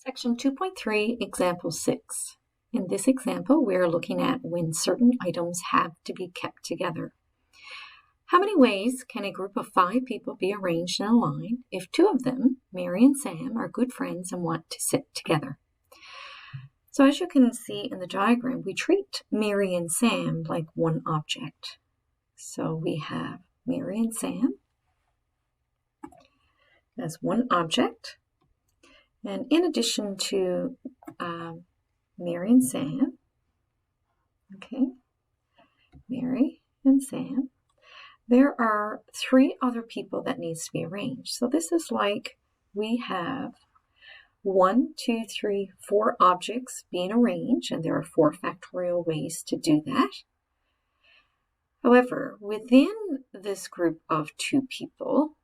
Section 2.3, Example 6. In this example, we are looking at when certain items have to be kept together. How many ways can a group of 5 people be arranged in a line if 2 of them, Mary and Sam, are good friends and want to sit together? So as you can see in the diagram, we treat Mary and Sam like one object. So we have Mary and Sam as one object. And in addition to Mary and Sam, Mary and Sam, there are 3 other people that needs to be arranged. So this is like we have 1, 2, 3, 4 objects being arranged, and there are 4 factorial ways to do that. However, within this group of 2 people,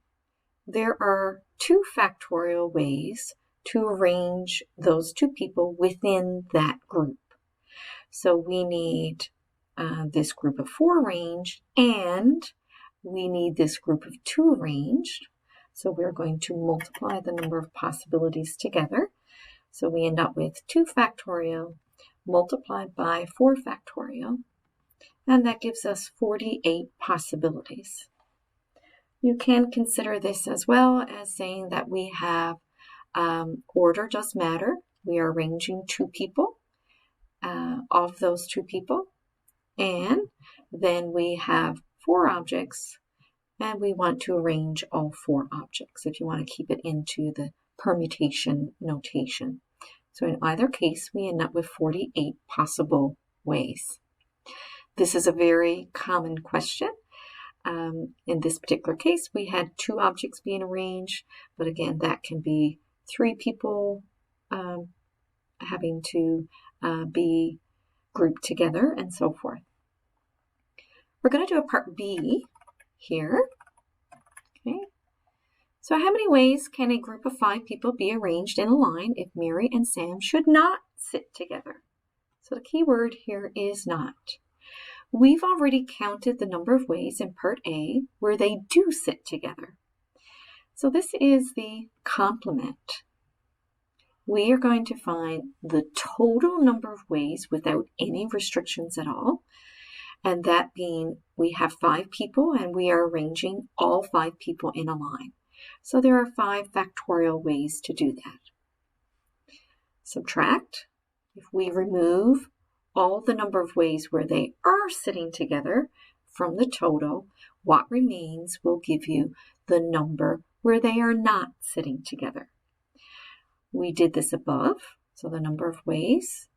there are 2 factorial ways to arrange those 2 people within that group. So we need this group of 4 arranged, and we need this group of 2 arranged. So we're going to multiply the number of possibilities together. So we end up with 2 factorial multiplied by 4 factorial, and that gives us 48 possibilities. You can consider this as well as saying that we have order does matter. We are arranging 2 people of those 2 people, and then we have 4 objects, and we want to arrange all 4 objects if you want to keep it into the permutation notation. So in either case, we end up with 48 possible ways. This is a very common question. In this particular case, we had 2 objects being arranged, but again, that can be 3 people having to be grouped together and so forth. We're going to do a part B here. Okay. So how many ways can a group of 5 people be arranged in a line if Mary and Sam should not sit together? So the key word here is not. We've already counted the number of ways in part A where they do sit together. So this is the complement. We are going to find the total number of ways without any restrictions at all. And that being we have 5 people and we are arranging all 5 people in a line. So there are 5 factorial ways to do that. Subtract. If we remove all the number of ways where they are sitting together from the total, what remains will give you the number where they are not sitting together. We did this above, so the number of ways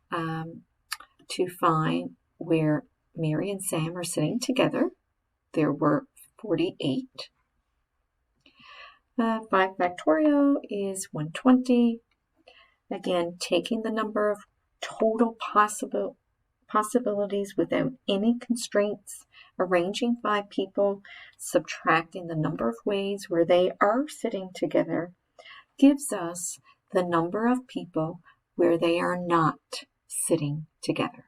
to find where Mary and Sam are sitting together. There were 48. 5 factorial is 120. Again, taking the number of total possibilities without any constraints, arranging 5 people, subtracting the number of ways where they are sitting together, gives us the number of people where they are not sitting together.